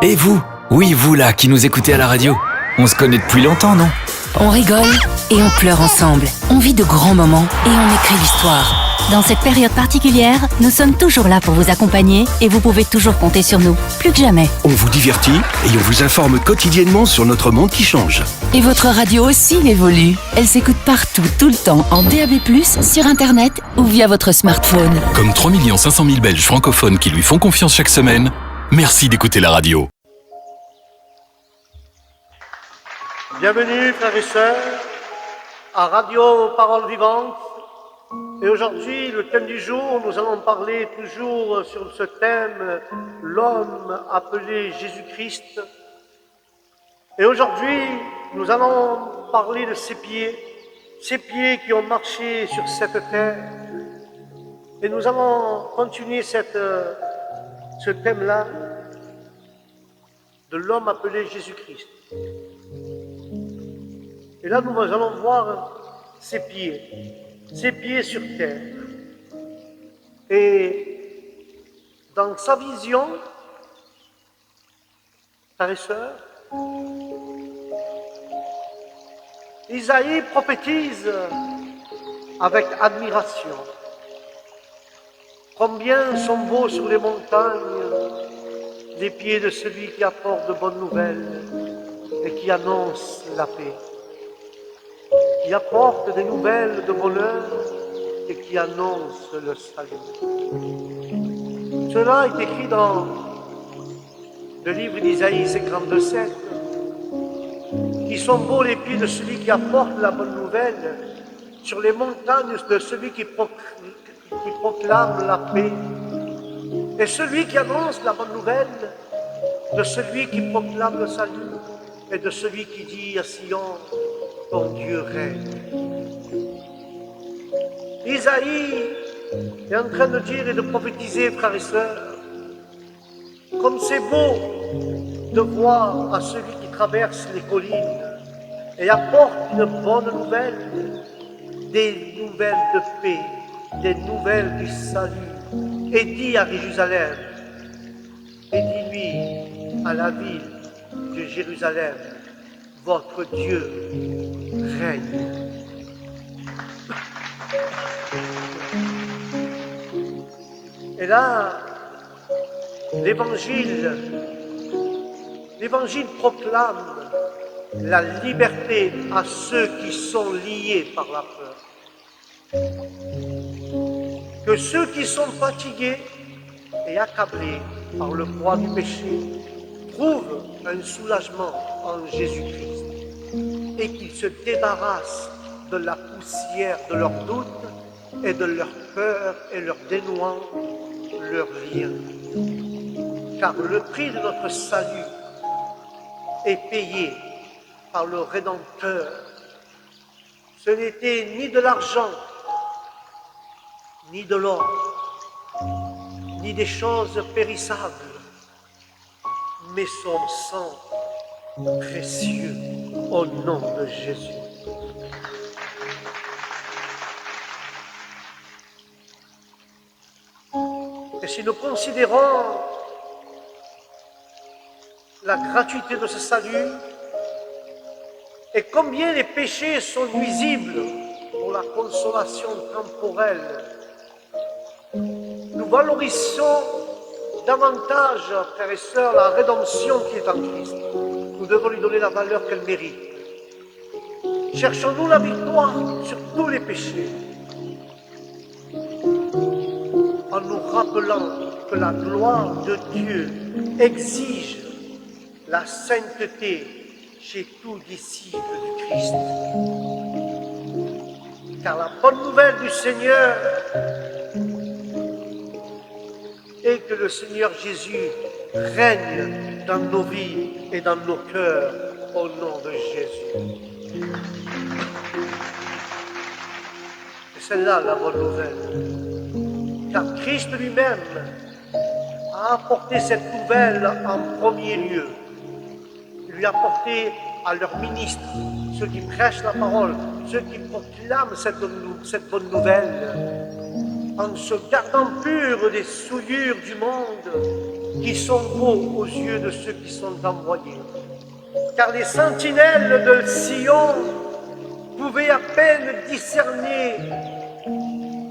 Et vous? Oui, vous là, qui nous écoutez à la radio. On se connaît depuis longtemps, non? On rigole et on pleure ensemble. On vit de grands moments et on écrit l'histoire. Dans cette période particulière, nous sommes toujours là pour vous accompagner et vous pouvez toujours compter sur nous, plus que jamais. On vous divertit et on vous informe quotidiennement sur notre monde qui change. Et votre radio aussi évolue. Elle s'écoute partout, tout le temps, en DAB+, sur Internet ou via votre smartphone. Comme 3 500 000 Belges francophones qui lui font confiance chaque semaine, merci d'écouter la radio. Bienvenue, frères et sœurs, à Radio Parole Vivante. Et aujourd'hui, le thème du jour, nous allons parler toujours sur ce thème, l'homme appelé Jésus-Christ. Et aujourd'hui, nous allons parler de ces pieds qui ont marché sur cette terre. Et nous allons continuer ce thème-là de l'homme appelé Jésus-Christ. Et là, nous allons voir ses pieds sur terre. Et dans sa vision, frères et sœurs, Isaïe prophétise avec admiration. Combien sont beaux sur les montagnes les pieds de celui qui apporte de bonnes nouvelles et qui annonce la paix, qui apporte des nouvelles de bonheur et qui annonce le salut. Cela est écrit dans le livre d'Isaïe 52:7, qui sont beaux les pieds de celui qui apporte la bonne nouvelle sur les montagnes de celui qui proclame la paix, et celui qui annonce la bonne nouvelle de celui qui proclame le salut et de celui qui dit à Sion, ton Dieu règne. Isaïe est en train de dire et de prophétiser, frères et sœurs, comme c'est beau de voir à celui qui traverse les collines et apporte une bonne nouvelle, des nouvelles de paix, des nouvelles du salut, et dit à Jérusalem, et dis-lui à la ville de Jérusalem, votre Dieu règne. Et là, l'évangile proclame la liberté à ceux qui sont liés par la peur. Que ceux qui sont fatigués et accablés par le poids du péché trouvent un soulagement en Jésus-Christ et qu'ils se débarrassent de la poussière de leurs doutes et de leur peur et leur dénouant, leur lien. Car le prix de notre salut est payé par le Rédempteur. Ce n'était ni de l'argent, ni de l'or, ni des choses périssables, mais son sang précieux au nom de Jésus. Et si nous considérons la gratuité de ce salut et combien les péchés sont nuisibles pour la consolation temporelle, nous valorisons davantage, frères et sœurs, la rédemption qui est en Christ. Nous devons lui donner la valeur qu'elle mérite. Cherchons-nous la victoire sur tous les péchés, en nous rappelant que la gloire de Dieu exige la sainteté chez tout disciple du Christ. Car la bonne nouvelle du Seigneur est que le Seigneur Jésus règne dans nos vies et dans nos cœurs au nom de Jésus. Et c'est là la bonne nouvelle. Car Christ lui-même a apporté cette nouvelle en premier lieu. Il lui a apporté à leurs ministres, ceux qui prêchent la parole, ceux qui proclament cette bonne nouvelle, en se gardant purs des souillures du monde, qui sont beaux aux yeux de ceux qui sont envoyés. Car les sentinelles de Sion pouvaient à peine discerner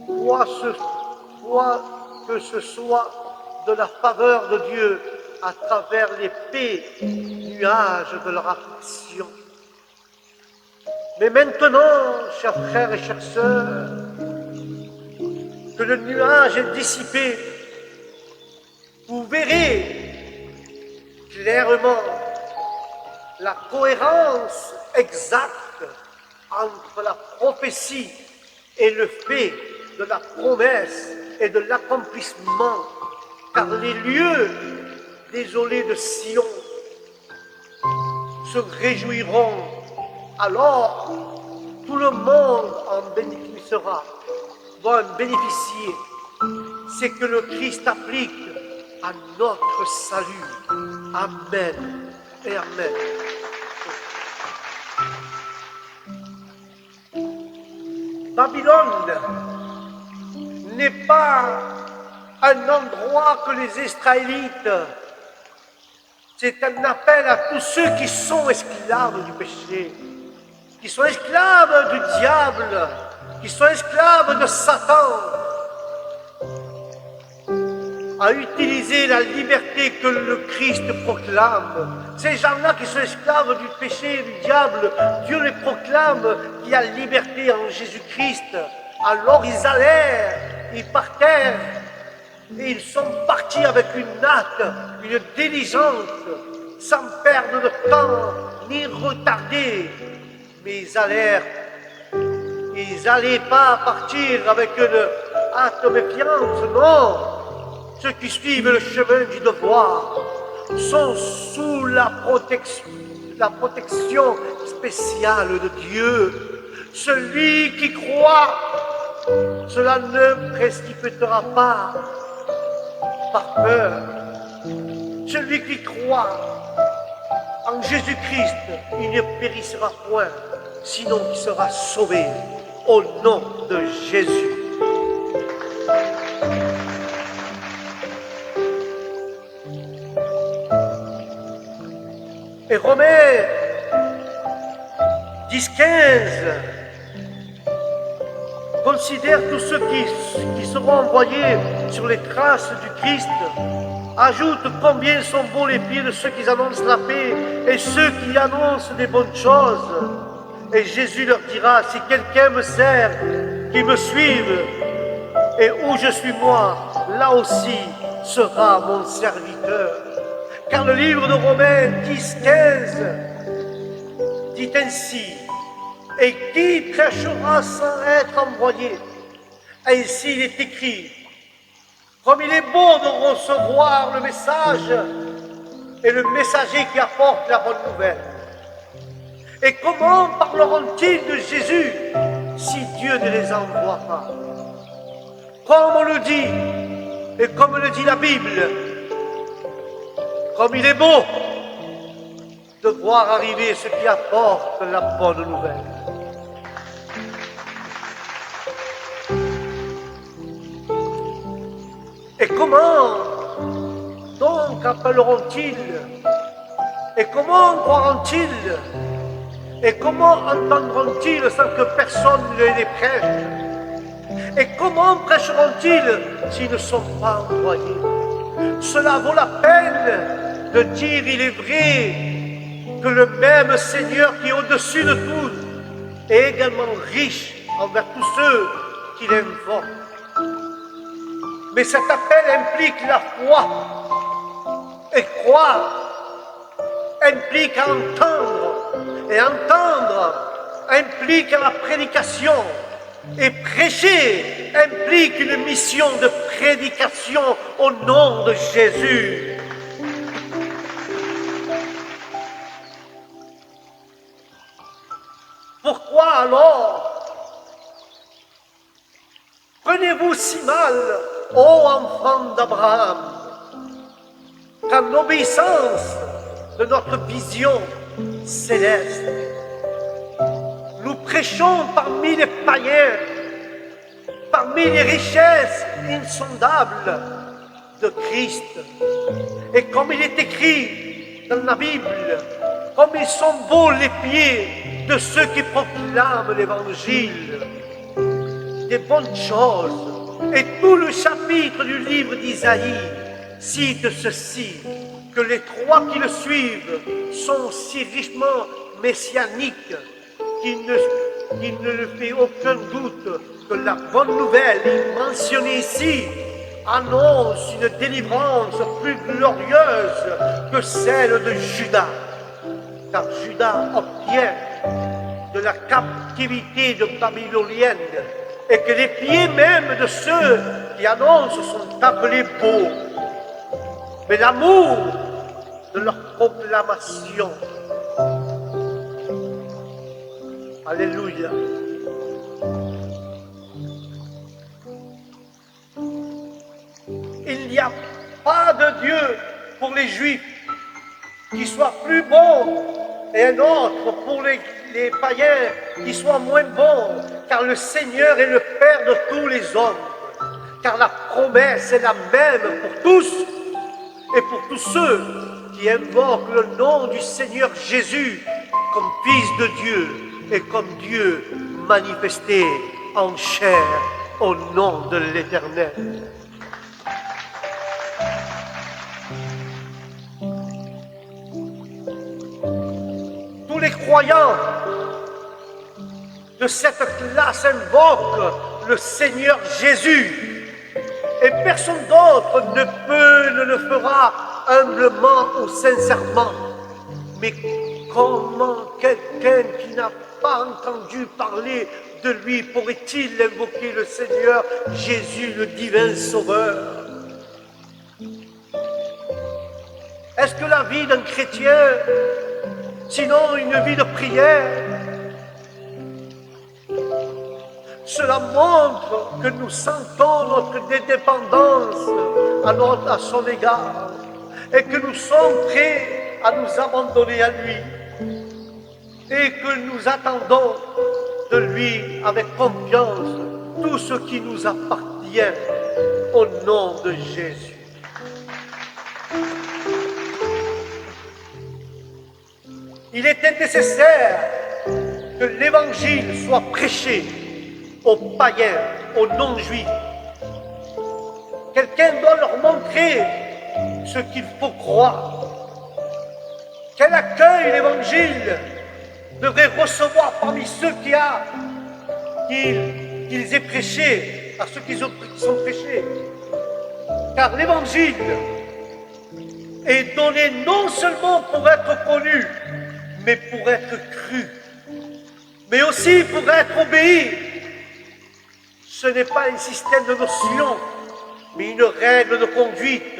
quoi que ce soit de la faveur de Dieu à travers l'épais nuage de leur affliction. Mais maintenant, chers frères et chères sœurs, que le nuage est dissipé, vous verrez clairement la cohérence exacte entre la prophétie et le fait de la promesse et de l'accomplissement, car les lieux désolés de Sion se réjouiront. Alors, tout le monde en bénéficiera, va en bénéficier. C'est que le Christ applique à notre salut. Amen et amen. Babylone n'est pas un endroit que les Israélites, c'est un appel à tous ceux qui sont esclaves du péché, qui sont esclaves du diable, qui sont esclaves de Satan, à utiliser la liberté que le Christ proclame. Ces gens-là qui sont esclaves du péché et du diable, Dieu les proclame qu'il y a liberté en Jésus-Christ. Alors ils allèrent, ils partèrent, et ils sont partis avec une hâte, une diligence, sans perdre de temps, ni retarder. Mais ils allèrent, ils n'allaient pas partir avec une hâte méfiante, non. Ceux qui suivent le chemin du devoir sont sous la protection spéciale de Dieu. Celui qui croit, cela ne précipitera pas par peur. Celui qui croit en Jésus-Christ, il ne périssera point, sinon il sera sauvé au nom de Jésus. Et Romains 10-15 considère tous ceux qui seront envoyés sur les traces du Christ, ajoute combien sont beaux les pieds de ceux qui annoncent la paix et ceux qui annoncent des bonnes choses. Et Jésus leur dira, si quelqu'un me sert, qu'il me suive, et où je suis moi, là aussi sera mon serviteur. Car le livre de Romains 10-15 dit ainsi, et qui prêchera sans être envoyé? Ainsi il est écrit, comme il est beau de recevoir le message et le messager qui apporte la bonne nouvelle. Et comment parleront-ils de Jésus si Dieu ne les envoie pas? Comme on le dit, et comme le dit la Bible, comme il est beau de voir arriver ceux qui apportent la bonne nouvelle. Et comment donc appelleront-ils? Et comment croiront-ils? Et comment entendront-ils sans que personne ne les prêche? Et comment prêcheront-ils s'ils ne sont pas envoyés? Cela vaut la peine de dire, il est vrai que le même Seigneur qui est au-dessus de tout est également riche envers tous ceux qui l'invoquent. Mais cet appel implique la foi. Et croire implique entendre. Et entendre implique la prédication. Et prêcher implique une mission de prédication au nom de Jésus. Pourquoi alors prenez-vous si mal, ô enfants d'Abraham, qu'en obéissance de notre vision céleste, nous prêchons parmi les païens, parmi les richesses insondables, de Christ. Et comme il est écrit dans la Bible, comme ils sont beaux les pieds de ceux qui proclament l'Évangile, des bonnes choses. Et tout le chapitre du livre d'Isaïe cite ceci, que les trois qui le suivent sont si richement messianiques qu'il ne le fait aucun doute que la bonne nouvelle mentionnée ici annonce une délivrance plus glorieuse que celle de Juda. Car Juda obtient de la captivité babylonienne et que les pieds même de ceux qui annoncent sont appelés beaux. Mais l'amour de leur proclamation, alléluia, il n'y a pas de Dieu pour les Juifs qui soit plus bon et un autre pour les païens qui soit moins bon, car le Seigneur est le Père de tous les hommes, car la promesse est la même pour tous et pour tous ceux qui invoquent le nom du Seigneur Jésus comme Fils de Dieu et comme Dieu manifesté en chair au nom de l'Éternel. Tous les croyants de cette classe invoquent le Seigneur Jésus et personne d'autre ne le fera humblement ou sincèrement. Mais comment quelqu'un qui n'a pas entendu parler de lui pourrait-il invoquer le Seigneur Jésus, le divin Sauveur? Est-ce que la vie d'un chrétien, sinon une vie de prière, cela montre que nous sentons notre dépendance à son égard et que nous sommes prêts à nous abandonner à lui et que nous attendons de lui avec confiance tout ce qui nous appartient au nom de Jésus. Il était nécessaire que l'Évangile soit prêché aux païens, aux non-juifs. Quelqu'un doit leur montrer ce qu'il faut croire. Quel accueil l'Évangile devrait recevoir parmi ceux qu'ils aient prêché, à ceux qui sont prêchés. Car l'Évangile est donné non seulement pour être connu, mais pour être cru, mais aussi pour être obéi. Ce n'est pas un système de notions, mais une règle de conduite.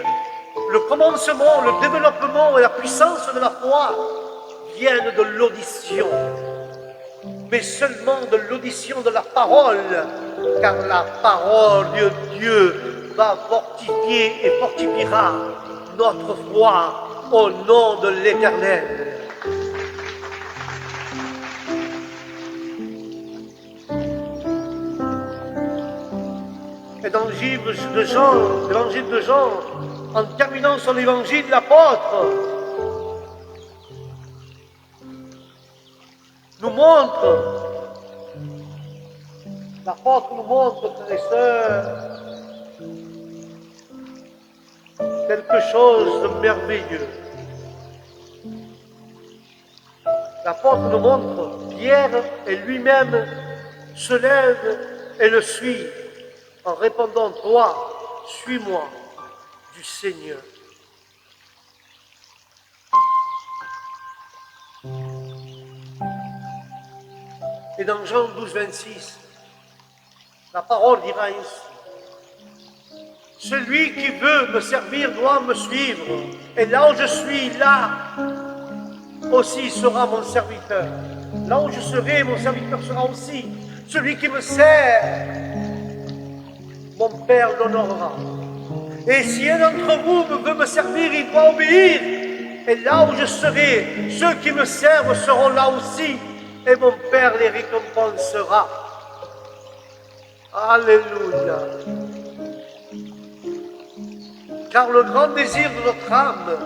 Le commencement, le développement et la puissance de la foi viennent de l'audition, mais seulement de l'audition de la parole, car la parole de Dieu va fortifier et fortifiera notre foi au nom de l'Éternel. Et dans l'évangile de Jean, en terminant son évangile, l'apôtre nous montre, frères et sœurs, quelque chose de merveilleux. L'apôtre nous montre, Pierre et lui-même se lève et le suit en répondant, toi, suis-moi, du Seigneur. Et dans Jean 12, 26, la parole dira ainsi: celui qui veut me servir doit me suivre, et là où je suis, là aussi sera mon serviteur. Là où je serai, mon serviteur sera aussi. Celui qui me sert, mon Père l'honorera. Et si un d'entre vous veut me servir, il doit obéir. Et là où je serai, ceux qui me servent seront là aussi, et mon Père les récompensera. Alléluia. car le grand désir de notre âme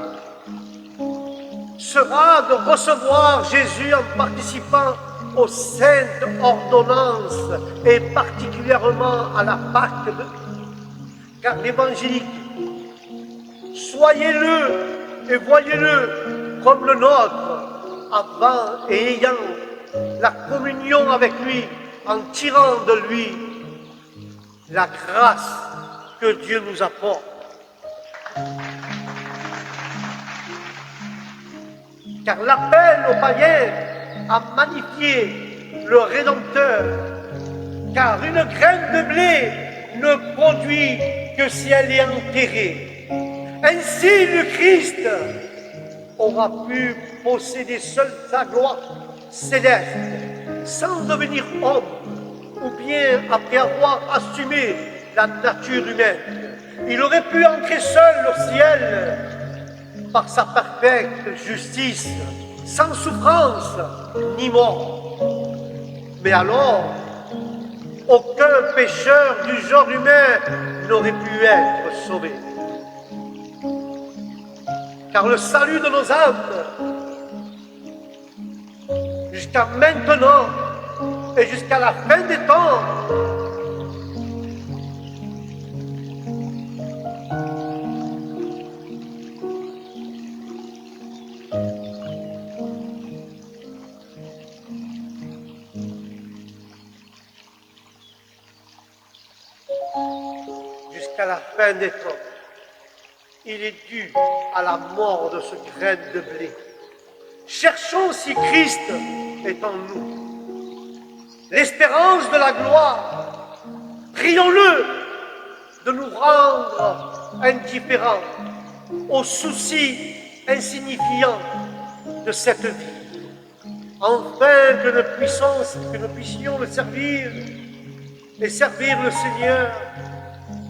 sera de recevoir Jésus en participant aux saintes ordonnances et particulièrement à la Pâque, car l'évangélique, soyez-le et voyez-le comme le nôtre, avant et ayant la communion avec lui, en tirant de lui la grâce que Dieu nous apporte. Car l'appel aux païens a magnifié le Rédempteur, car une graine de blé ne produit que si elle est enterrée. Ainsi le Christ aura pu posséder seul sa gloire céleste, sans devenir homme, ou bien après avoir assumé la nature humaine. Il aurait pu entrer seul au ciel par sa parfaite justice, sans souffrance ni mort. Mais alors, aucun pécheur du genre humain n'aurait pu être sauvé. Car le salut de nos âmes, jusqu'à maintenant et jusqu'à la fin des temps, jusqu'à la fin des temps, il est dû à la mort de ce grain de blé. Cherchons si Christ est en nous, l'espérance de la gloire. Prions-le de nous rendre indifférents aux soucis insignifiants de cette vie, afin que nous puissions le servir et servir le Seigneur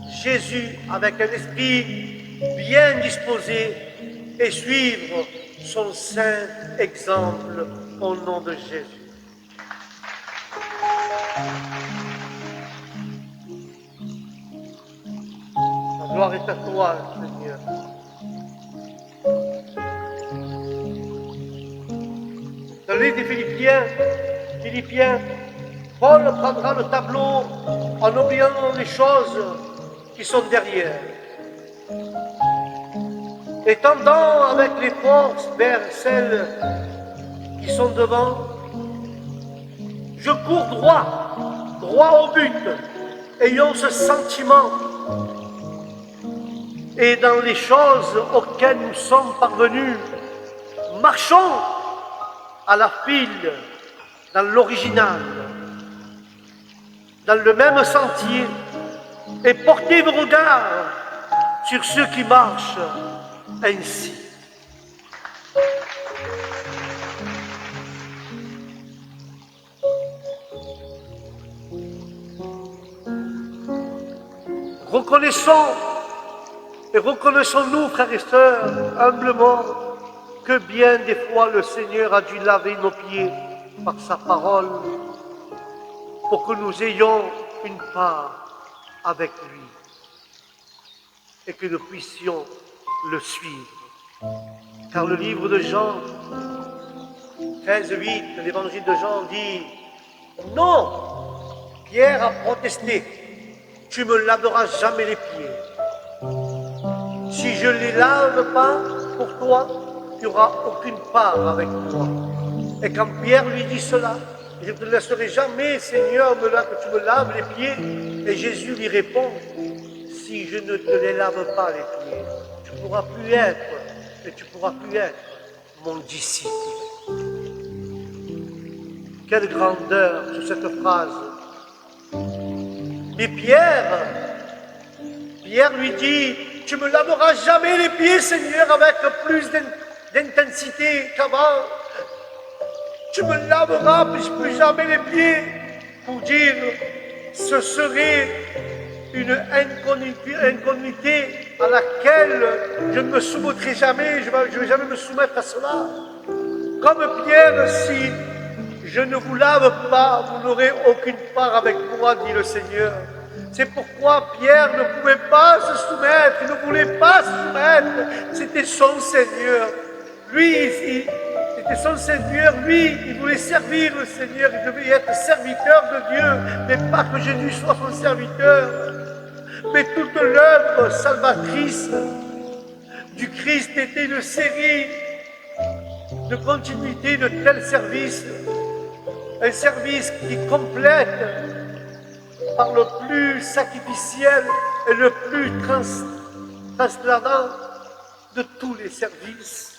Jésus avec un esprit bien disposé et suivre son saint exemple au nom de Jésus. La gloire est à toi, Seigneur. Dans le livre des Philippiens, Paul prendra le tableau en oubliant les choses qui sont derrière, et tendant avec les forces vers celles qui sont devant. Je cours droit au but, ayant ce sentiment, et dans les choses auxquelles nous sommes parvenus, marchons à la file, dans l'original, dans le même sentier, et portez vos regards sur ceux qui marchent ainsi. Reconnaissons-nous, frères et sœurs, humblement, que bien des fois le Seigneur a dû laver nos pieds par sa parole pour que nous ayons une part avec lui et que nous puissions le suivre. Car le livre de Jean 13:8, l'évangile de Jean dit: non, Pierre a protesté, tu me laveras jamais les pieds. Si je ne les lave pas pour toi, tu n'auras aucune part avec moi. Et quand Pierre lui dit cela, je ne te laisserai jamais, Seigneur, que tu me laves les pieds. Et Jésus lui répond: si je ne te les lave pas les pieds, tu ne pourras plus être mon disciple. Quelle grandeur sur cette phrase. Mais Pierre lui dit: tu me laveras jamais les pieds, Seigneur, avec plus d'intensité qu'avant. Tu me laveras plus jamais les pieds, pour dire ce serait une incognité à laquelle je ne me soumettrai jamais, je ne vais jamais me soumettre à cela. Comme Pierre, si je ne vous lave pas, vous n'aurez aucune part avec moi, dit le Seigneur. C'est pourquoi Pierre ne pouvait pas se soumettre, il ne voulait pas se soumettre. C'était son Seigneur. C'était son Seigneur. Lui, il voulait servir le Seigneur. Il devait être serviteur de Dieu. Mais pas que Jésus soit son serviteur. Mais toute l'œuvre salvatrice du Christ était une série de continuité de tels services. Un service qui complète par le plus sacrificiel et le plus transcendant de tous les services.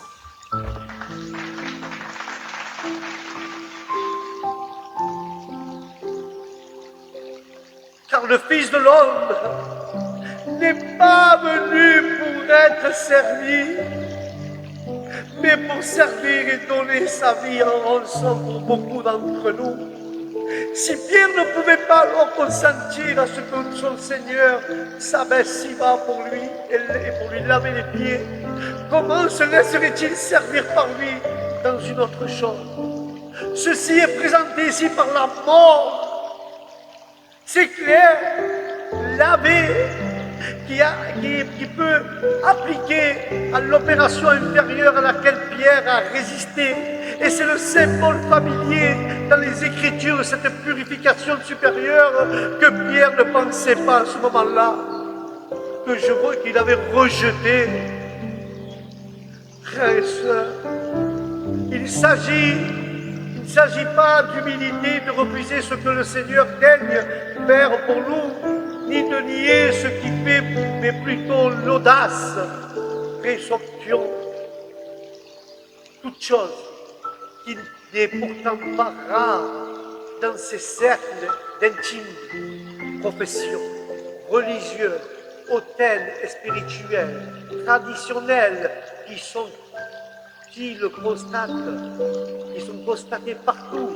Car le Fils de l'homme n'est pas venu pour être servi, mais pour servir et donner sa vie en rançon pour beaucoup d'entre nous. Si Pierre ne pouvait pas alors consentir à ce que son Seigneur s'abaisse si bas pour lui et pour lui laver les pieds, comment se laisserait-il servir par lui dans une autre chambre? Ceci est présenté ici par la mort. C'est clair, laver qui peut appliquer à l'opération inférieure à laquelle Pierre a résisté. Et c'est le symbole familier dans les Écritures de cette purification supérieure que Pierre ne pensait pas à ce moment-là, que je vois qu'il avait rejeté. Frères et sœurs, il ne s'agit pas d'humilité, de refuser ce que le Seigneur daigne faire pour nous, ni de nier ce qu'il fait, mais plutôt l'audace, présomption, toute chose qui n'est pourtant pas rare dans ces cercles d'intimes professions religieuses, hautaines et spirituelles, traditionnelles, qui sont constatés partout,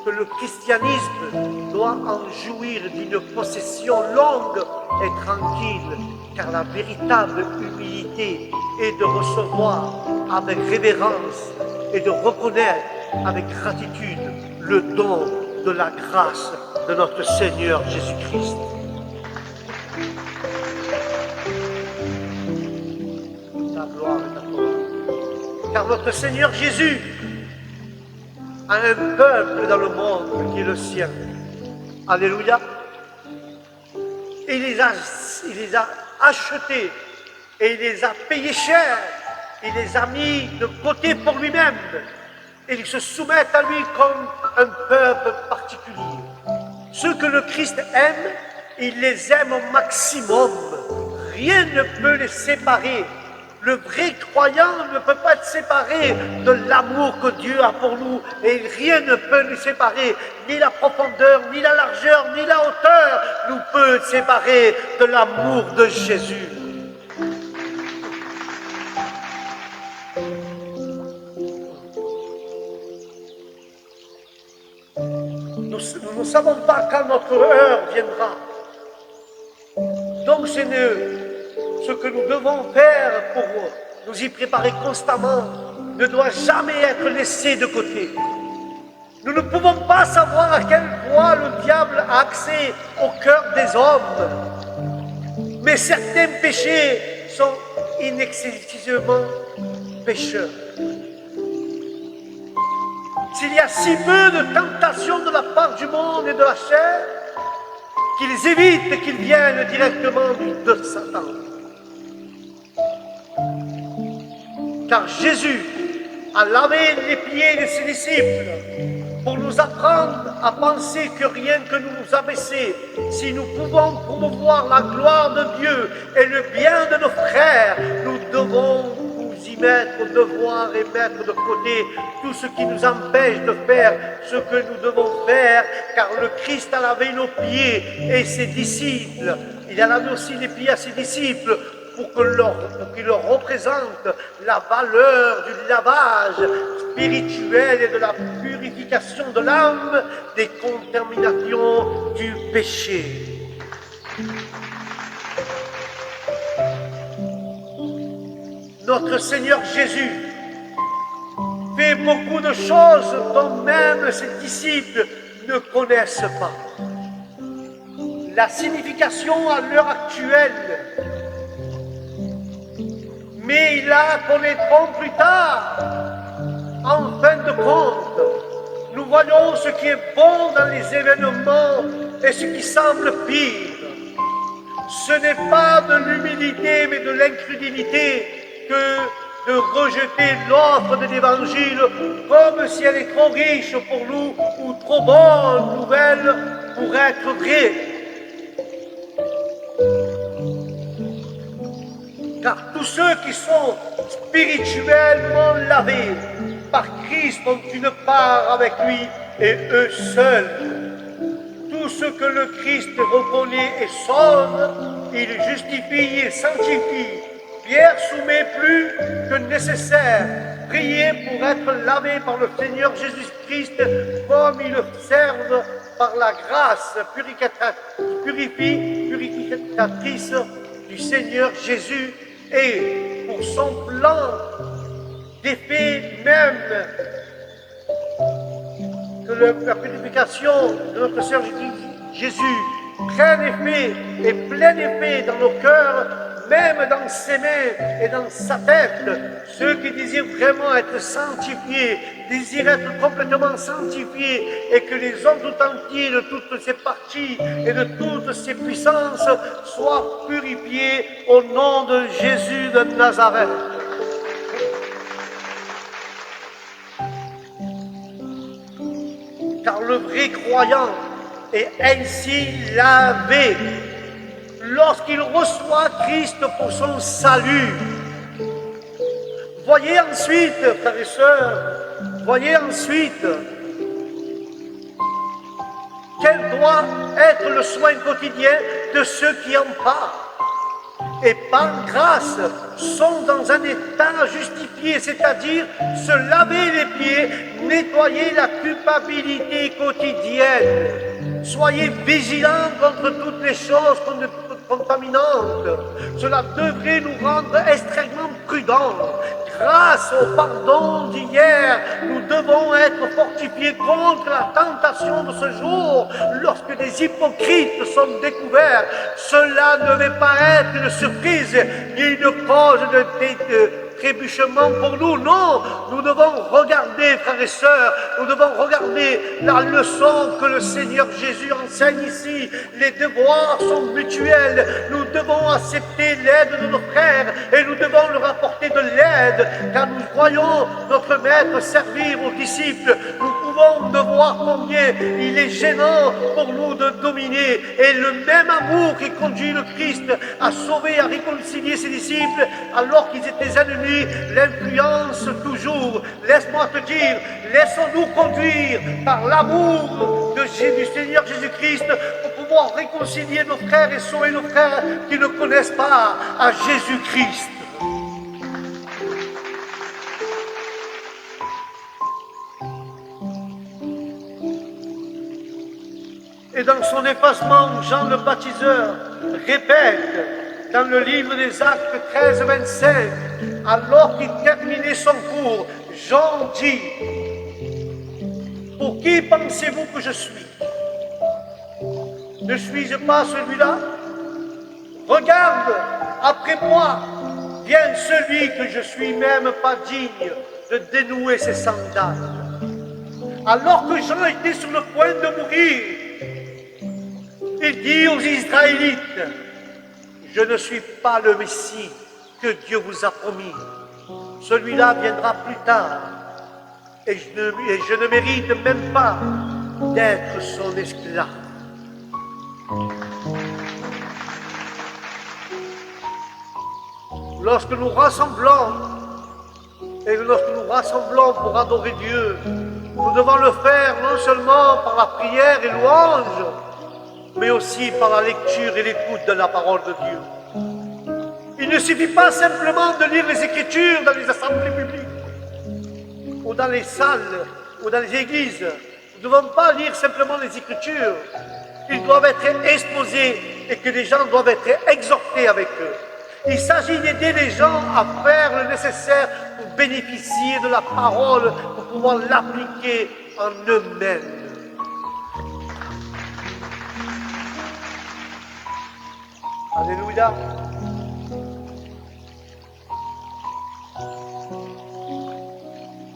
que le christianisme doit en jouir d'une possession longue et tranquille, car la véritable humilité est de recevoir avec révérence et de reconnaître avec gratitude le don de la grâce de notre Seigneur Jésus-Christ. La gloire est à toi. Car notre Seigneur Jésus a un peuple dans le monde qui est le sien. Alléluia. Et il les a achetés et il les a payés cher. Il les a mis de côté pour lui-même. Et ils se soumettent à lui comme un peuple particulier. Ceux que le Christ aime, il les aime au maximum. Rien ne peut les séparer. Le vrai croyant ne peut pas être séparé de l'amour que Dieu a pour nous. Et rien ne peut nous séparer, ni la profondeur, ni la largeur, ni la hauteur nous peut séparer de l'amour de Jésus. Nous ne savons pas quand notre heure viendra. Donc ce que nous devons faire pour nous y préparer constamment ne doit jamais être laissé de côté. Nous ne pouvons pas savoir à quel point le diable a accès au cœur des hommes. Mais certains péchés sont inexcusablement pécheurs. S'il y a si peu de tentations de la part du monde et de la chair, qu'ils évitent qu'ils viennent directement de Satan. Car Jésus a lavé les pieds de ses disciples pour nous apprendre à penser que rien que nous nous abaisser, si nous pouvons promouvoir la gloire de Dieu et le bien de nos frères, nous devons y mettre, devoir et mettre de côté tout ce qui nous empêche de faire ce que nous devons faire, car le Christ a lavé nos pieds et ses disciples. Il a lavé aussi les pieds à ses disciples pour qu'il leur représente la valeur du lavage spirituel et de la purification de l'âme des contaminations du péché. Notre Seigneur Jésus fait beaucoup de choses dont même ses disciples ne connaissent pas. la signification à l'heure actuelle. Mais ils la connaîtront plus tard. En fin de compte, nous voyons ce qui est bon dans les événements et ce qui semble pire. Ce n'est pas de l'humilité mais de l'incrédulité que de rejeter l'offre de l'Évangile comme si elle est trop riche pour nous ou trop bonne nouvelle pour être vraie. Car tous ceux qui sont spirituellement lavés par Christ ont une part avec lui et eux seuls. Tout ce que le Christ reconnaît et sauve, il justifie et sanctifie. Pierre soumet plus que nécessaire. Prier pour être lavé par le Seigneur Jésus-Christ comme ils le servent par la grâce purificatrice du Seigneur Jésus et pour son plan d'effet même que la purification de notre Seigneur Jésus prenne effet et plein effet dans nos cœurs, même dans ses mains et dans sa tête. Ceux qui désirent vraiment être sanctifiés, désirent être complètement sanctifiés et que les hommes tout entiers de toutes ses parties et de toutes ses puissances soient purifiés au nom de Jésus de Nazareth. Car le vrai croyant est ainsi lavé lorsqu'il reçoit Christ pour son salut. Voyez ensuite, frères et sœurs, voyez ensuite quel doit être le soin quotidien de ceux qui en parlent. Et par grâce sont dans un état justifié, c'est-à-dire se laver les pieds, nettoyer la culpabilité quotidienne. Soyez vigilants contre toutes les choses contaminantes. Cela devrait nous rendre extrêmement prudents. Grâce au pardon d'hier, nous devons être fortifiés contre la tentation de ce jour. Lorsque des hypocrites sont découverts, cela ne va pas être une surprise ni une cause de trébuchement pour nous. Non, nous devons regarder, frères et sœurs, nous devons regarder la leçon que le Seigneur Jésus enseigne ici. Les devoirs sont mutuels. Nous devons accepter l'aide de nos frères et nous devons leur apporter de l'aide, car nous voyons notre Maître servir aux disciples. Nous pouvons de voir combien il est gênant pour nous de dominer, et le même amour qui conduit le Christ à sauver, à réconcilier ses disciples alors qu'ils étaient ennemis, l'influence toujours. Laisse-moi te dire, laissons-nous conduire par l'amour du Seigneur Jésus-Christ pour pouvoir réconcilier nos frères et sauver nos frères qui ne connaissent pas à Jésus-Christ. Et dans son effacement, Jean le baptiseur répète dans le livre des Actes 13-25, alors qu'il terminait son cours, Jean dit: « Pour qui pensez-vous que je suis? Ne suis-je pas celui-là? Regarde, après moi vient celui que je suis même pas digne de dénouer ses sandales. » Alors que Jean était sur le point de mourir, il dit aux Israélites: « Je ne suis pas le Messie que Dieu vous a promis. Celui-là viendra plus tard, et je ne mérite même pas d'être son esclave. » Lorsque nous rassemblons, pour adorer Dieu, nous devons le faire non seulement par la prière et louange, mais aussi par la lecture et l'écoute de la parole de Dieu. Il ne suffit pas simplement de lire les Écritures dans les assemblées publiques, ou dans les salles, ou dans les églises. Nous ne devons pas lire simplement les Écritures. Ils doivent être exposés et que les gens doivent être exhortés avec eux. Il s'agit d'aider les gens à faire le nécessaire pour bénéficier de la parole, pour pouvoir l'appliquer en eux-mêmes. Alléluia.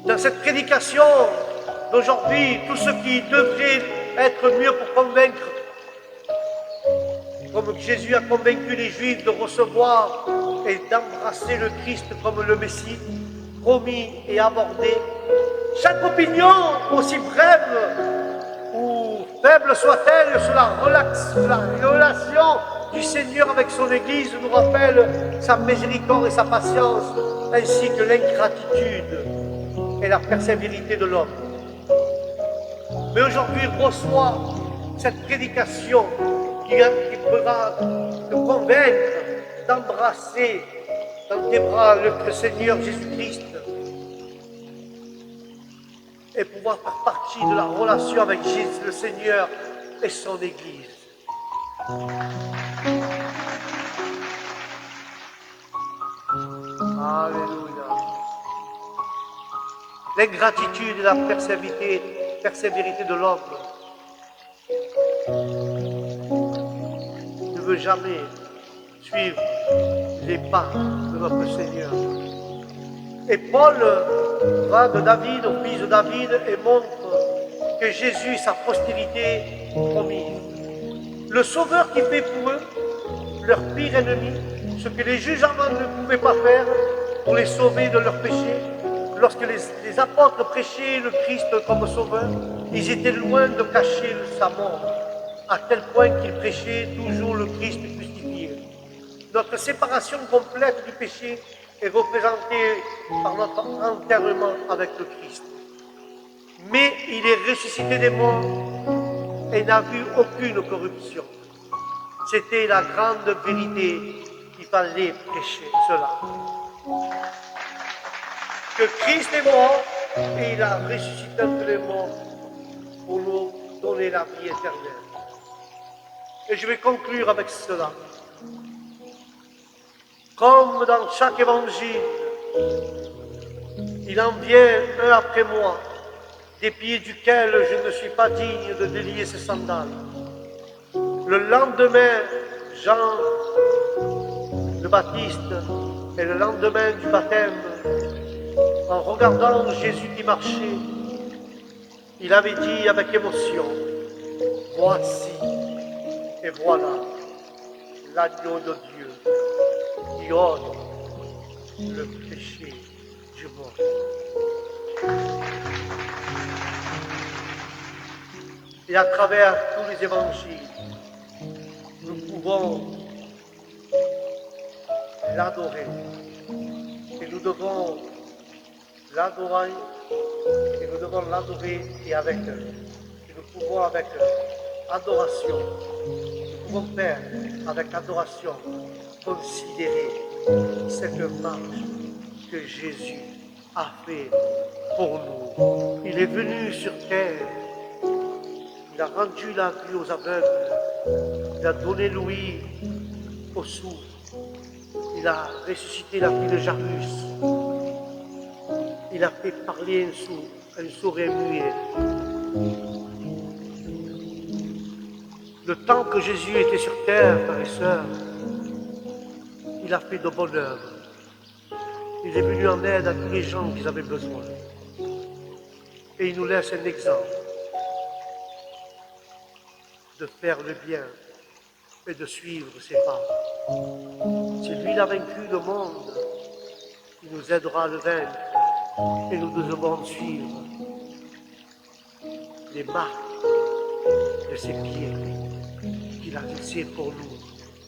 Dans cette prédication d'aujourd'hui, tout ce qui devrait être mieux pour convaincre, comme Jésus a convaincu les Juifs de recevoir et d'embrasser le Christ comme le Messie, promis et abordé, chaque opinion, aussi brève ou faible soit-elle, sur la relation du Seigneur avec son Église, nous rappelle sa miséricorde et sa patience, ainsi que l'ingratitude et la persévérité de l'homme. Mais aujourd'hui, reçois cette prédication qui pourra te convaincre d'embrasser dans tes bras le Seigneur Jésus-Christ et pouvoir faire partie de la relation avec Jésus, le Seigneur et son Église. Alléluia. L'ingratitude et la persévérité de l'homme ne veut jamais suivre les pas de notre Seigneur. Et Paul va de David au fils de David et montre que Jésus est sa postérité promise. Le Sauveur qui fait pour eux, leur pire ennemi, ce que les juges avant ne pouvaient pas faire pour les sauver de leurs péchés. Lorsque les apôtres prêchaient le Christ comme Sauveur, ils étaient loin de cacher sa mort, à tel point qu'ils prêchaient toujours le Christ crucifié. Notre séparation complète du péché est représentée par notre enterrement avec le Christ. Mais il est ressuscité des morts et n'a vu aucune corruption. C'était la grande vérité qu'il fallait prêcher, cela. Que Christ est mort et il a ressuscité entre les morts pour nous donner la vie éternelle. Et je vais conclure avec cela. Comme dans chaque évangile, il en vient un après moi, des pieds duquel je ne suis pas digne de délier ses sandales. Le lendemain, Jean le Baptiste, et le lendemain du baptême, en regardant Jésus qui marchait, il avait dit avec émotion, « Voici et voilà l'agneau de Dieu qui ôte le péché du monde. » Et à travers tous les évangiles, nous pouvons l'adorer. Et nous devons l'adorer, et nous devons l'adorer et avec eux. Et nous pouvons avec adoration, nous pouvons faire avec adoration considérer cette marche que Jésus a fait pour nous. Il est venu sur terre, il a rendu la vue aux aveugles, il a donné l'ouïe aux sourds, il a ressuscité la fille de Jairus, il a fait parler un sourd et muet. Le temps que Jésus était sur terre, frères et sœurs, il a fait de bonnes œuvres. Il est venu en aide à tous les gens qui avaient besoin. Et il nous laisse un exemple de faire le bien et de suivre ses pas. Si lui il a vaincu le monde, il nous aidera à le vaincre. Et nous devons suivre les marques de ses pieds qu'il a laissés pour nous,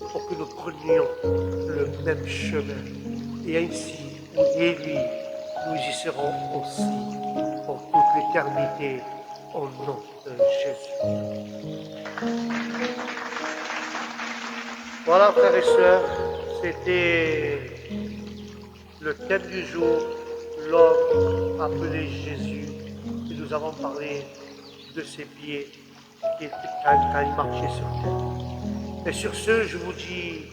pour que nous prenions le même chemin. Et ainsi, nous et lui, nous y serons aussi pour toute l'éternité, au nom de Jésus. Voilà, frères et sœurs, c'était le thème du jour, l'homme appelé Jésus, et nous avons parlé de ses pieds quand il marchait sur terre. Et sur ce, je vous dis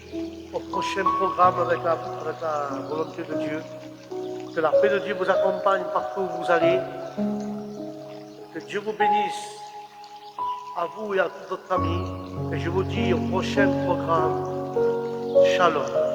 au prochain programme avec la volonté de Dieu, que la paix de Dieu vous accompagne partout où vous allez, que Dieu vous bénisse à vous et à toute votre famille, et je vous dis au prochain programme, Shalom.